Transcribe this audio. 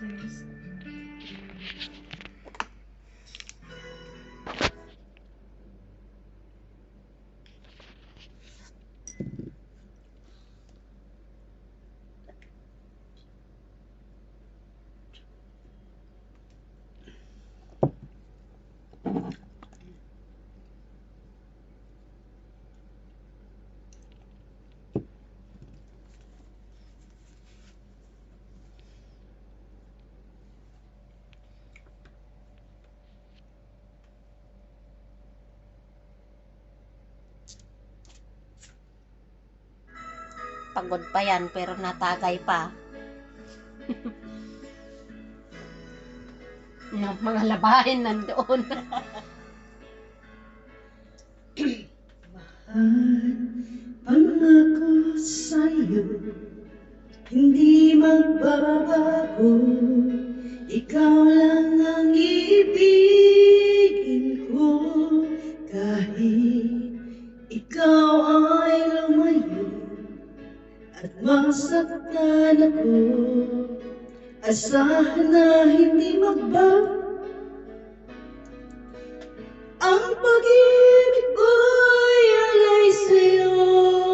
others. Pagod pa yan, pero natagay pa. Yung mga labahin nandoon. Mahal, pangako sa'yo, hindi magbabago. Ikaw lang ang ibigin ko. Kahit ikaw ay lumayo at masaktan ako, asahan na hindi magbago ang pag-ibig.